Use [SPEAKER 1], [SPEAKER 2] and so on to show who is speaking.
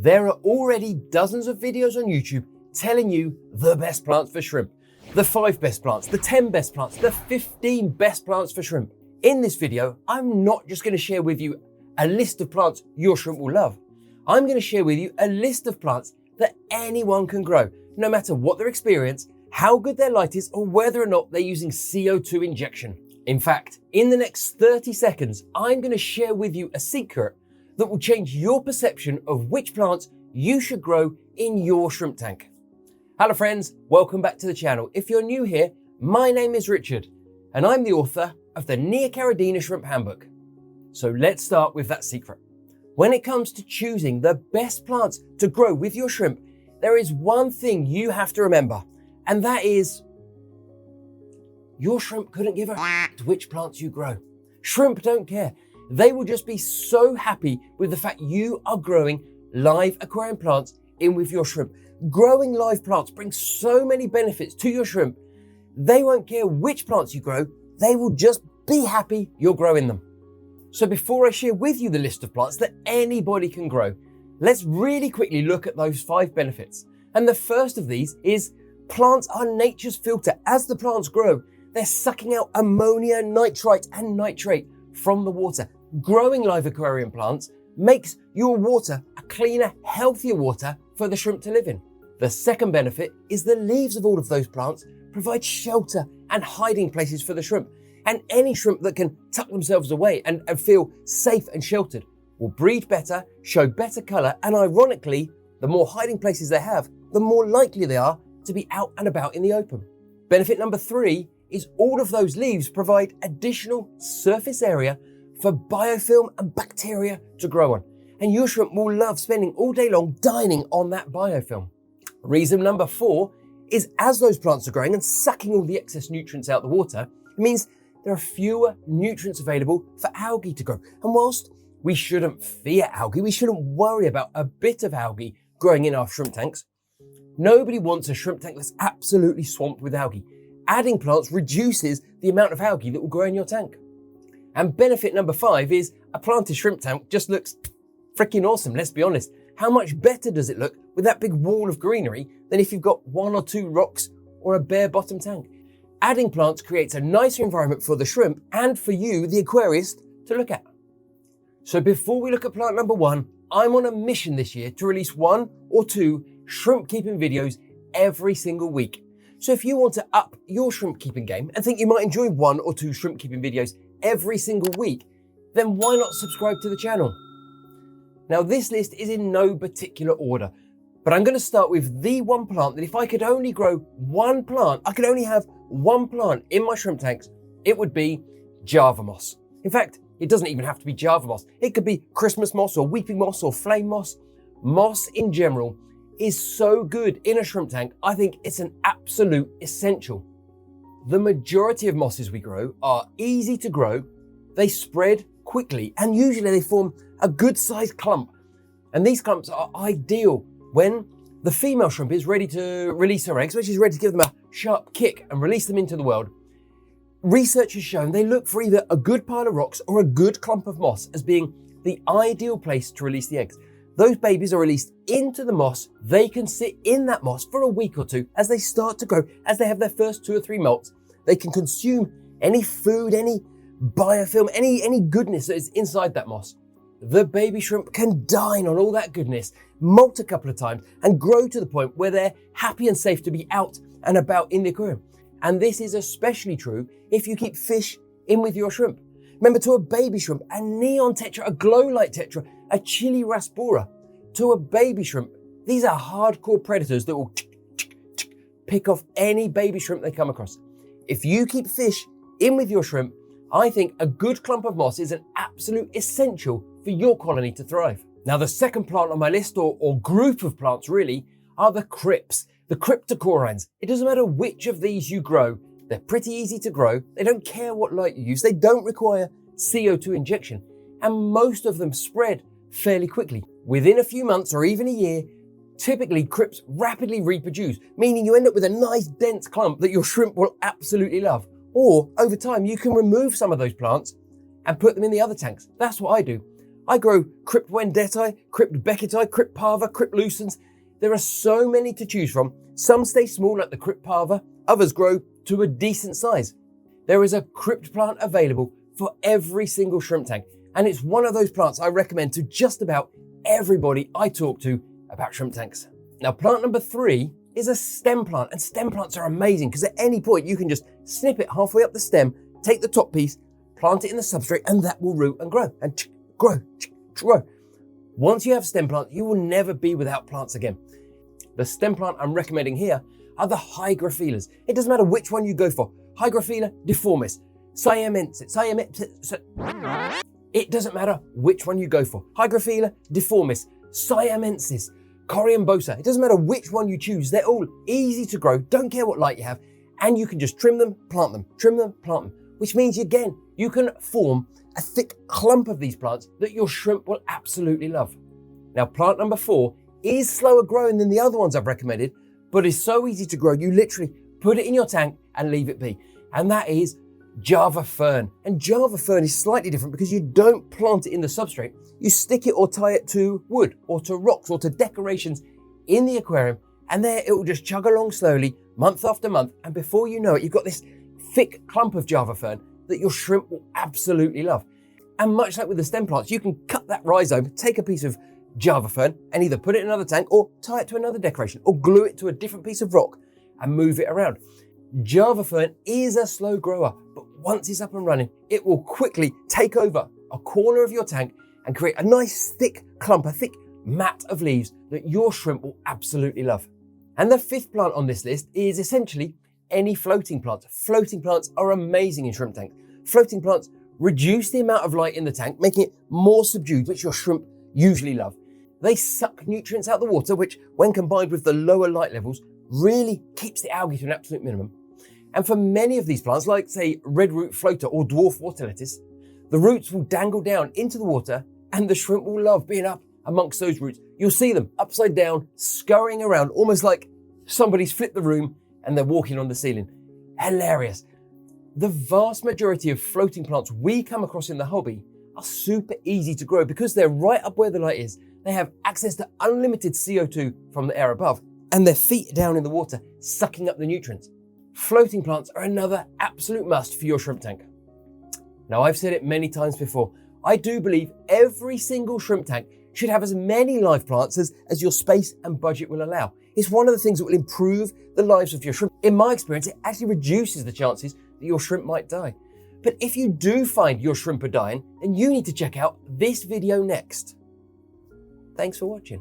[SPEAKER 1] There are already dozens of videos on YouTube telling you the best plants for shrimp, the 5 best plants, the 10 best plants, the 15 best plants for shrimp. In this video, I'm not just going to share with you a list of plants your shrimp will love. I'm going to share with you a list of plants that anyone can grow, no matter what their experience, how good their light is, or whether or not they're using CO2 injection. In fact, in the next 30 seconds, I'm going to share with you a secret that will change your perception of which plants you should grow in your shrimp tank. Hello friends, welcome back to the channel. If you're new here, my name is Richard, and I'm the author of the Neocaridina Shrimp Handbook. So let's start with that secret. When it comes to choosing the best plants to grow with your shrimp, there is one thing you have to remember, and that is your shrimp couldn't give a which plants you grow. Shrimp don't care. They will just be so happy with the fact you are growing live aquarium plants in with your shrimp. Growing live plants brings so many benefits to your shrimp. They won't care which plants you grow. They will just be happy you're growing them. So before I share with you the list of plants that anybody can grow, let's really quickly look at those 5 benefits. And the first of these is plants are nature's filter. As the plants grow, they're sucking out ammonia, nitrite, and nitrate from the water. Growing live aquarium plants makes your water a cleaner, healthier water for the shrimp to live in. The second benefit is the leaves of all of those plants provide shelter and hiding places for the shrimp. And any shrimp that can tuck themselves away and feel safe and sheltered will breed better, show better color, and ironically, the more hiding places they have, the more likely they are to be out and about in the open. Benefit number 3 is all of those leaves provide additional surface area for biofilm and bacteria to grow on. And your shrimp will love spending all day long dining on that biofilm. Reason number 4 is as those plants are growing and sucking all the excess nutrients out the water, it means there are fewer nutrients available for algae to grow. And whilst we shouldn't fear algae, we shouldn't worry about a bit of algae growing in our shrimp tanks, nobody wants a shrimp tank that's absolutely swamped with algae. Adding plants reduces the amount of algae that will grow in your tank. And benefit number 5 is a planted shrimp tank just looks freaking awesome, let's be honest. How much better does it look with that big wall of greenery than if you've got 1 or 2 rocks or a bare bottom tank? Adding plants creates a nicer environment for the shrimp and for you, the aquarist, to look at. So before we look at plant number 1, I'm on a mission this year to release 1 or 2 shrimp keeping videos every single week. So if you want to up your shrimp keeping game and think you might enjoy 1 or 2 shrimp keeping videos every single week, then why not subscribe to the channel? Now this list is in no particular order, but I'm going to start with the one plant that if I could only grow one plant, I could only have one plant in my shrimp tanks, it would be Java moss. In fact, it doesn't even have to be Java moss. It could be Christmas moss or weeping moss or flame moss. Moss in general is so good in a shrimp tank, I think it's an absolute essential. The majority of mosses we grow are easy to grow, they spread quickly, and usually they form a good sized clump. And these clumps are ideal when the female shrimp is ready to release her eggs, when she's ready to give them a sharp kick and release them into the world. Research has shown they look for either a good pile of rocks or a good clump of moss as being the ideal place to release the eggs. Those babies are released into the moss. They can sit in that moss for a week or 2 as they start to grow, as they have their first 2 or 3 molts. They can consume any food, any biofilm, any goodness that is inside that moss. The baby shrimp can dine on all that goodness, molt a couple of times, and grow to the point where they're happy and safe to be out and about in the aquarium. And this is especially true if you keep fish in with your shrimp. Remember, to a baby shrimp, a neon tetra, a glow light tetra, a chili raspora, to a baby shrimp, these are hardcore predators that will pick off any baby shrimp they come across. If you keep fish in with your shrimp, I think a good clump of moss is an absolute essential for your colony to thrive. Now, the second plant on my list, or group of plants really, are the crypts, the cryptocorines. It doesn't matter which of these you grow, they're pretty easy to grow, they don't care what light you use, they don't require CO2 injection, and most of them spread fairly quickly. Within a few months or even a year, typically crypts rapidly reproduce, meaning you end up with a nice dense clump that your shrimp will absolutely love. Or over time, you can remove some of those plants and put them in the other tanks. That's what I do. I grow Crypt Vendetti, Crypt Becketi, Crypt Parva, Crypt Lucens. There are so many to choose from. Some stay small like the Crypt Parva, others grow to a decent size. There is a crypt plant available for every single shrimp tank, and it's one of those plants I recommend to just about everybody I talk to about shrimp tanks. Now, plant number 3 is a stem plant, and stem plants are amazing because at any point you can just snip it halfway up the stem, take the top piece, plant it in the substrate, and that will root and grow and grow. Once you have stem plants, you will never be without plants again. The stem plant I'm recommending here are the Hygrophilas. It doesn't matter which one you go for. Hygrophila deformis, Siamensis, it doesn't matter which one you go for. Hygrophila deformis, Siamensis, Coriambosa. It doesn't matter which one you choose. They're all easy to grow, don't care what light you have, and you can just trim them, plant them, trim them, plant them, which means again, you can form a thick clump of these plants that your shrimp will absolutely love. Now, plant number 4 is slower growing than the other ones I've recommended, but is so easy to grow, you literally put it in your tank and leave it be. And that is Java Fern. And Java Fern is slightly different because you don't plant it in the substrate. You stick it or tie it to wood or to rocks or to decorations in the aquarium, and there it will just chug along slowly, month after month, and before you know it, you've got this thick clump of Java Fern that your shrimp will absolutely love. And much like with the stem plants, you can cut that rhizome, take a piece of Java Fern and either put it in another tank or tie it to another decoration or glue it to a different piece of rock and move it around. Java Fern is a slow grower, but once it's up and running, it will quickly take over a corner of your tank and create a nice thick clump, a thick mat of leaves that your shrimp will absolutely love. And the 5th plant on this list is essentially any floating plants. Floating plants are amazing in shrimp tanks. Floating plants reduce the amount of light in the tank, making it more subdued, which your shrimp usually love. They suck nutrients out of the water, which when combined with the lower light levels, really keeps the algae to an absolute minimum. And for many of these plants, like say red root floater or dwarf water lettuce, the roots will dangle down into the water and the shrimp will love being up amongst those roots. You'll see them upside down, scurrying around, almost like somebody's flipped the room and they're walking on the ceiling. Hilarious. The vast majority of floating plants we come across in the hobby are super easy to grow because they're right up where the light is. They have access to unlimited CO2 from the air above, and their feet are down in the water, sucking up the nutrients. Floating plants are another absolute must for your shrimp tank. Now, I've said it many times before, I do believe every single shrimp tank should have as many live plants as your space and budget will allow. It's one of the things that will improve the lives of your shrimp. In my experience, it actually reduces the chances that your shrimp might die. But if you do find your shrimp are dying, then you need to check out this video next. Thanks for watching.